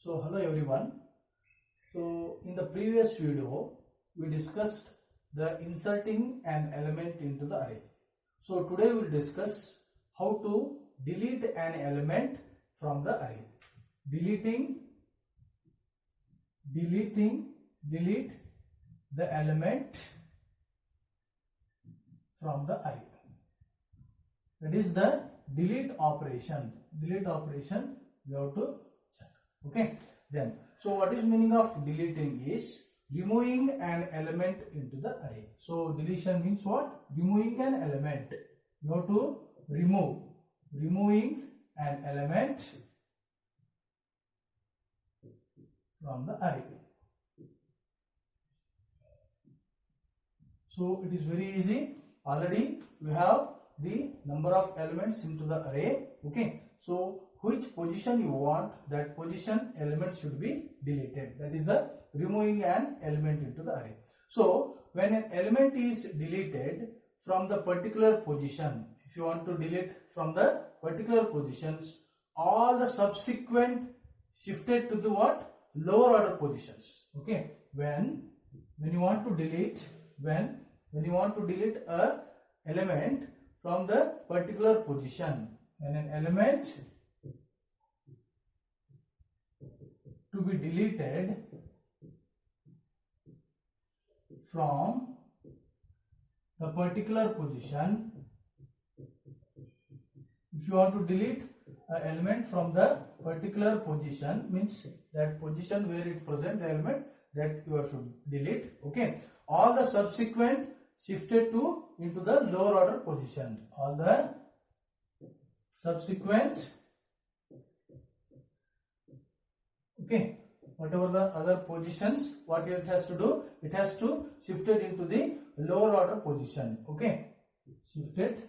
So hello everyone. So in the previous video we discussed the inserting an element into the array. So today we will discuss how to delete an element from the array. Delete the element from the array. That is the delete operation. Delete operation we have to check. Okay. Then, so what is meaning of deleting is removing an element into the array. So deletion means what? Removing an element. You have to removing an element from the array. So it is very easy. Already we have the number of elements into the array. Okay. So which position you want, that position element should be deleted. That is the removing an element into the array. So when an element is deleted from the particular position, if you want to delete from the particular positions, all the subsequent shifted to the what? Lower order positions. Okay. When you want to delete, when you want to delete a element from the particular position, when an element to be deleted from the particular position, if you want to delete an element from the particular position, means that position where it present the element, that you should delete. Okay, all the subsequent shifted to into the lower order position, all the subsequent, okay, whatever the other positions, what it has to do, it has to shifted into the lower order position. Okay, shifted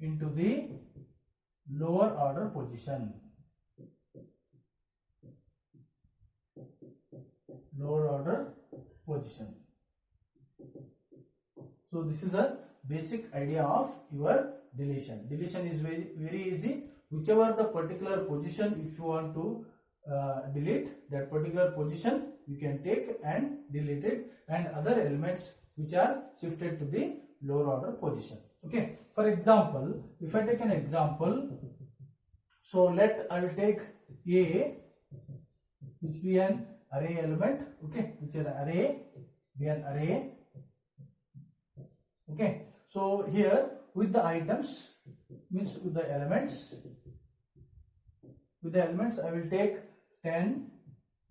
into the lower order position. Lower order position. So this is a basic idea of your deletion. Deletion is very easy. Whichever the particular position, if you want to delete that particular position, you can take and delete it, and other elements which are shifted to the lower order position. Okay. For example, if I take an example, so I will take A, which be an array element. Okay, which is an array, be an array. Okay, so here with the items, means with the elements, I will take 10.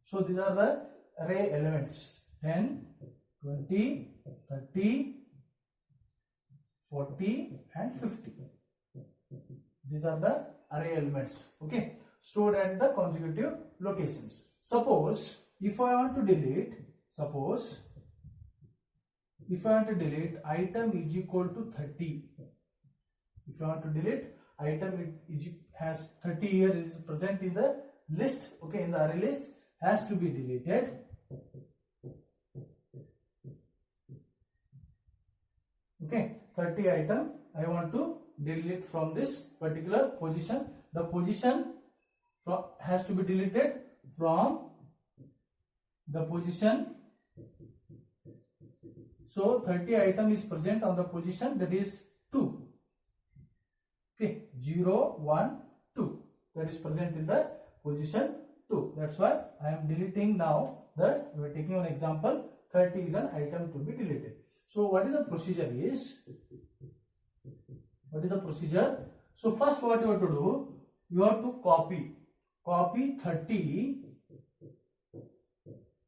So these are the array elements: 10, 20, 30, 40 and 50. These are the array elements. Okay, stored at the consecutive locations. Suppose if I want to delete, item is equal to 30. If I want to delete item, it has 30 here, is present in the list. Okay, in the array list, has to be deleted. Okay, 30 item I want to delete from this particular position. The position has to be deleted from the position. So 30 item is present on the position, that is 2. Okay, 0, 1, 2. That is present in the position 2. That's why I am deleting now. We are taking an example. 30 is an item to be deleted. So what is the procedure is? So first what you have to do, you have to copy 30.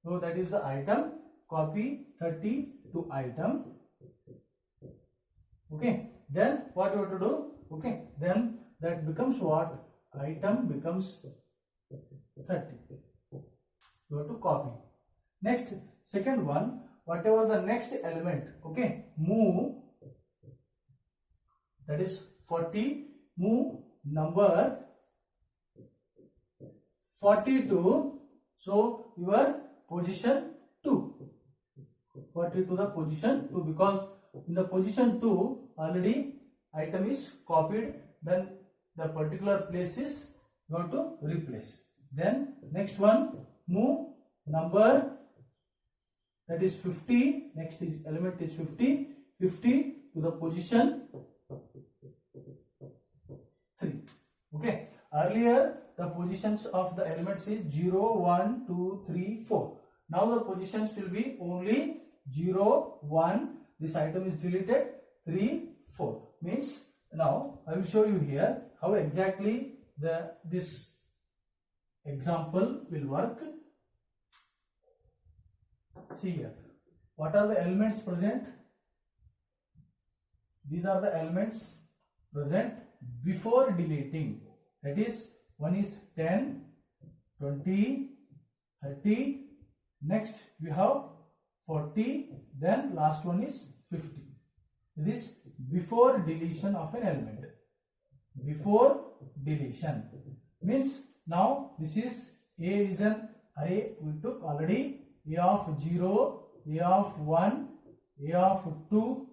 So that is the item. Copy 30 to item. Okay. Then what you have to do? Okay. Then that becomes what? Item becomes 30. You have to copy. Next, second one, whatever the next element. Okay. Move. That is 40. Move number 42. So your position 2. 40 to the position 2, because in the position 2 already item is copied, then the particular place is you have to replace. Then next one, move number, that is 50, next is element is 50 to the position 3. Okay, earlier the positions of the elements is 0, 1, 2, 3, 4. Now the positions will be only 0, 1, this item is deleted, 3, 4. Means now I will show you here how exactly this example will work. See here, what are the elements present? These are the elements present before deleting. That is, one is 10, 20, 30, next we have 40, then last one is 50. This before deletion of an element. Before deletion means now this is A is an array we took already. A of 0, A of 1, A of 2,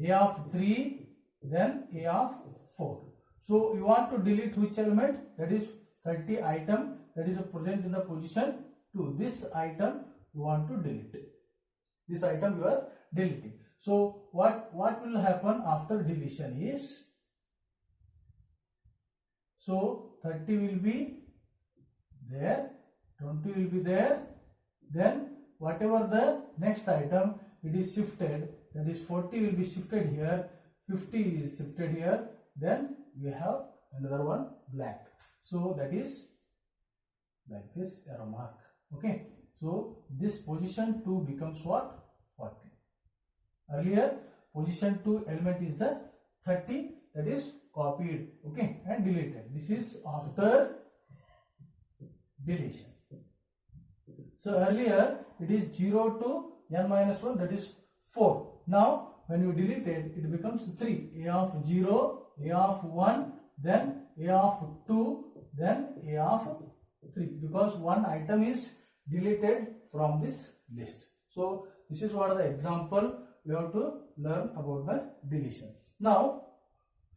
A of 3, then A of 4. So you want to delete which element? That is 30 item that is present in the position 2. This item you want to delete. This item you are deleting. So what will happen after deletion is, so 30 will be there, 20 will be there, then whatever the next item it is shifted, that is 40 will be shifted here, 50 is shifted here, then we have another one blank. So that is like this arrow mark. Okay, so this position 2 becomes what? 40. Earlier position 2 element is the 30, that is copied, okay, and deleted. This is after deletion. So earlier it is 0 to n minus 1, that is 4. Now when you delete it, it becomes 3. A of 0, A of 1, then A of 2, then A of 3, because one item is deleted from this list. So this is what the example we have to learn about the deletion. Now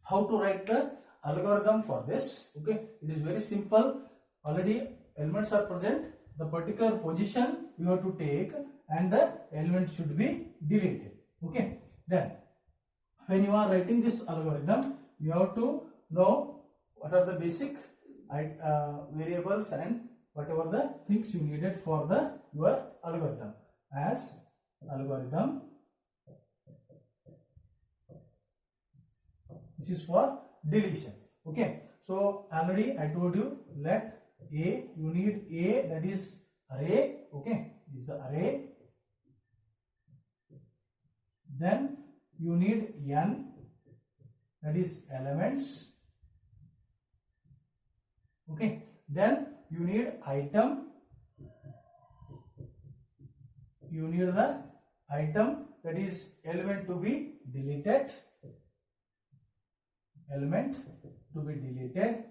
how to write the algorithm for this? Okay, it is very simple. Already elements are present, the particular position you have to take and the element should be deleted. Okay, then when you are writing this algorithm, you have to know what are the basic variables and whatever the things you needed for your algorithm. As algorithm, this is for deletion. Okay, so already I told you, let A, you need A, that is array. Okay, this is the array. Then you need n, that is elements. Okay, then you need item. You need the item, that is element to be deleted. Element to be deleted.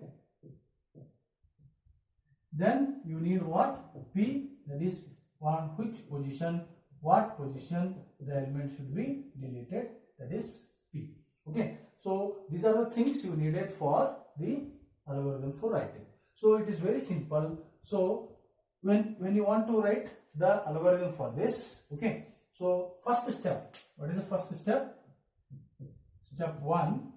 Then you need what? P, that is on which position, what position the element should be deleted, that is P. Okay, so these are the things you needed for the algorithm for writing. So it is very simple. So when you want to write the algorithm for this, okay, so first step, what is the first step? Step 1.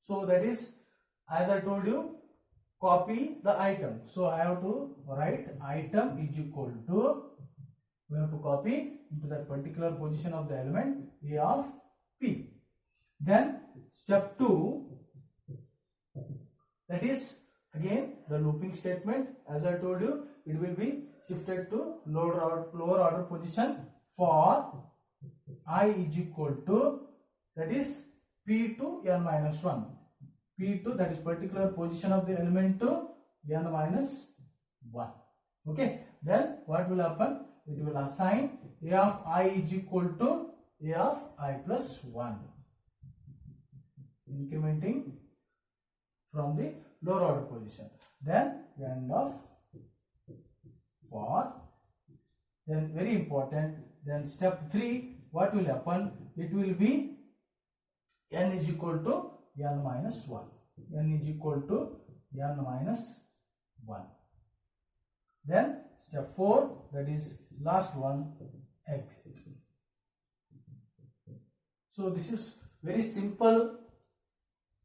So that is, as I told you, copy the item. So I have to write item is equal to, we have to copy into that particular position of the element A of P. Then step 2, that is again the looping statement. As I told you, it will be shifted to lower order position for I is equal to, that is P to n minus 1. P2, that is particular position of the element, to n minus 1. Okay, then what will happen? It will assign A of I is equal to A of I plus 1, incrementing from the lower order position. Then end of for. Then very important, then step 3, what will happen? It will be n is equal to n minus 1. n is equal to n minus 1. Then step 4, that is last one, exit. So this is very simple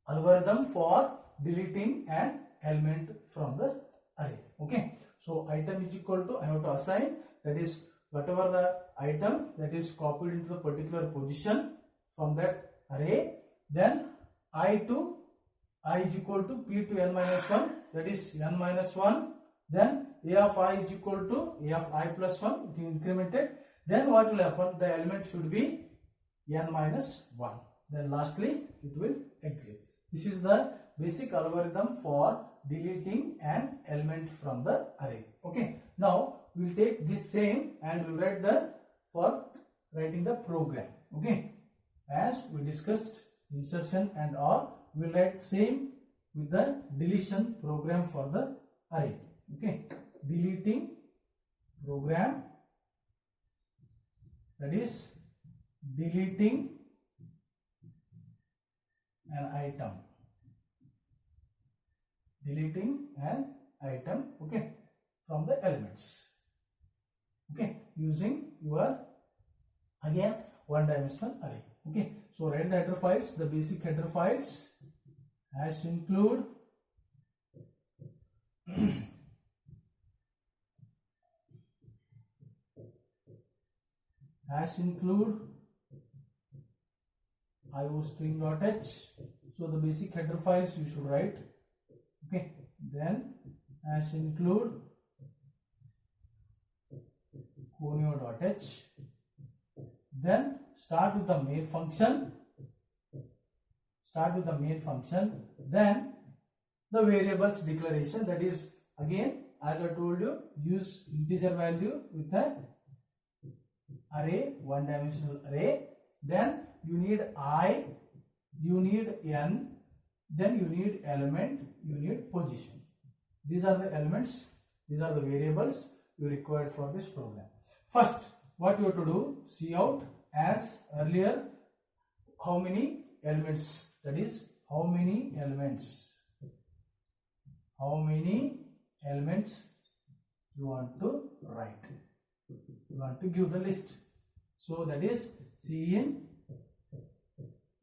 algorithm for deleting an element from the array. Okay, so item is equal to, I have to assign, that is whatever the item that is copied into the particular position from that array. Then I is equal to p to n minus 1, that is n minus 1. Then a of I is equal to a of I plus 1, it is incremented. Then what will happen? The element should be n minus 1. Then lastly it will exit. This is the basic algorithm for deleting an element from the array. Okay, now we will take this same and we will write for writing the program. Okay, as we discussed insertion and all, we will write same with the deletion program for the array. Okay, deleting program, that is deleting an item, okay, from the elements. Okay, using your again one dimensional array. Okay, so write the header files. The basic header files has include iostring.h. So the basic header files you should write. Okay, then as include conio.h. Then start with the main function. Then the variables declaration, that is again as I told you, use integer value with the array, one dimensional array. Then you need I, you need n, then you need element, you need position. These are the elements, these are the variables you required for this program. First, what you have to do, see out as earlier how many elements, that is how many elements you want to write. You want to give the list. So that is C in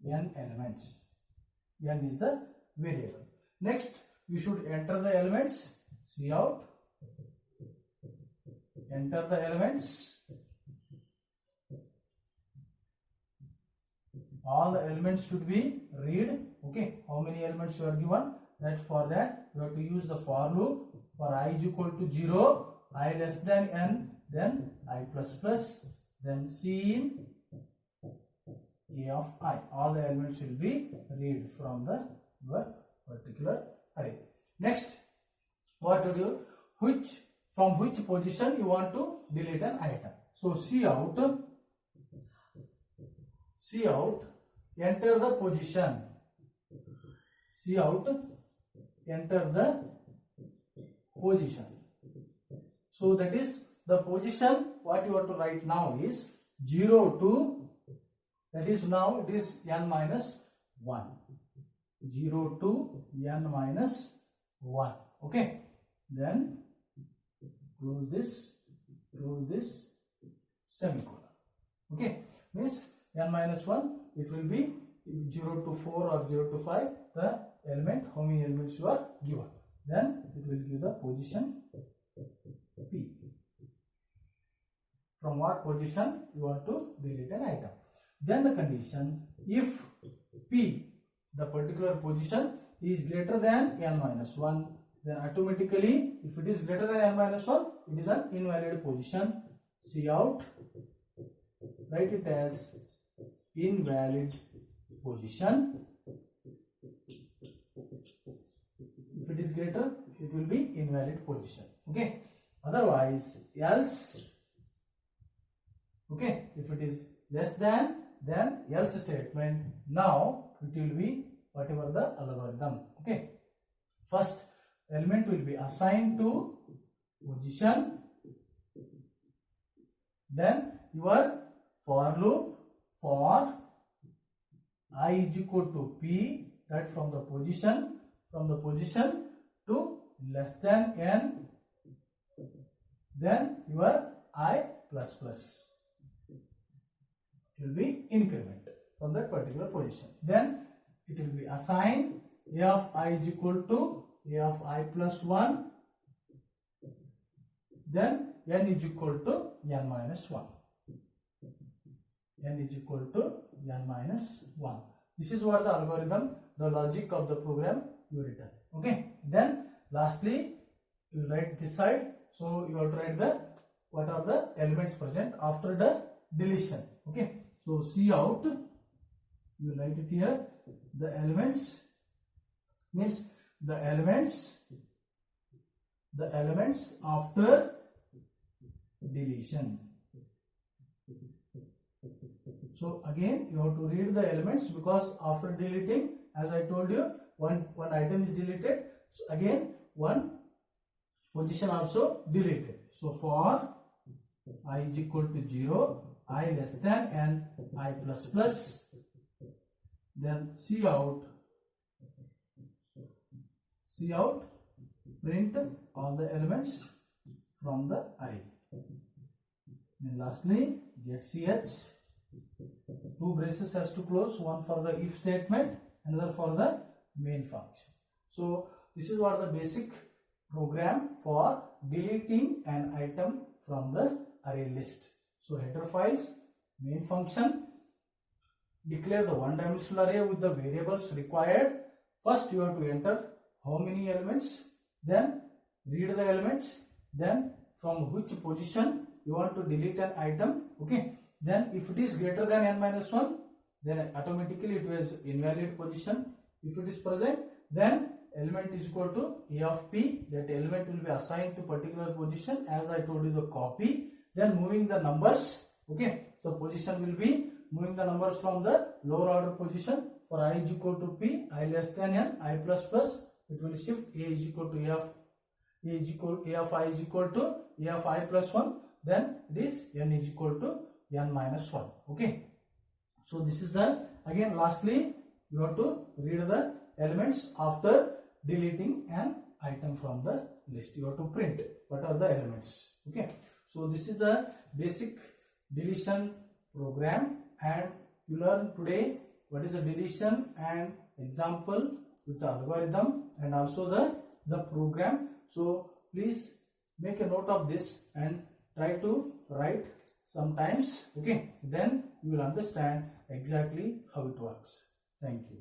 n elements. N is the variable. Next, you should enter the elements. See out. Enter the elements. All the elements should be read. Okay, how many elements you are given? That for that you have to use the for loop. For I is equal to 0, I less than n, then I plus plus, then C in A of I. All the elements will be read from the your particular array. Next, what to do? From which position you want to delete an item. So see out, enter the position. See out, enter the position. So that is the position. What you have to write now is 0 to, that is now it is n minus 1. 0 to n minus 1. Okay, then close this, semicolon. Okay, means n minus 1, it will be 0 to 4 or 0 to 5, the element, how many elements you are given. Then it will give the position P. From what position you want to delete an item. Then the condition, if P, the particular position, is greater than n minus 1, then automatically, if it is greater than n minus 1, it is an invalid position. See out, write it as invalid position. If it is greater, it will be invalid position. Okay, otherwise else. Okay, if it is less than, then else statement. Now it will be whatever the algorithm. Okay, first element will be assigned to position, then your for loop for I is equal to P, that from the position from the position to less than n, then your I plus plus will be increment from that particular position. Then it will be assigned a of I is equal to a of I plus 1, then n is equal to n minus 1. N is equal to n minus 1. This is what the algorithm, the logic of the program you written. Okay. Then lastly, you write this side. So you have to write the what are the elements present after the deletion. Okay. So C out, you write it here. The elements means the elements after deletion. So again you have to read the elements, because after deleting, as I told you, one item is deleted, so again one position also deleted. So for I is equal to 0, I less than n, I plus plus, then C out, print all the elements from the array. And lastly, get ch, two braces has to close, one for the if statement, another for the main function. So this is what the basic program for deleting an item from the array list. So header files, main function, declare the one-dimensional array with the variables required. First you have to enter how many elements, then read the elements, then from which position you want to delete an item. Okay. Then if it is greater than n minus 1, then automatically it was invalid position. If it is present, then element is equal to a of p, that element will be assigned to particular position, as I told you, the copy. Then moving the numbers. Okay. So position will be moving the numbers from the lower order position. For I is equal to p, I less than n, I plus plus, it will shift a is equal to a of I is equal to a of I plus 1, then this n is equal to n minus 1. Okay. So this is the, again lastly you have to read the elements after deleting an item from the list. You have to print what are the elements. Okay. So this is the basic deletion program, and you learn today what is a deletion and example with the algorithm and also the program. So please make a note of this and try to write sometimes. Okay, then you will understand exactly how it works. Thank you.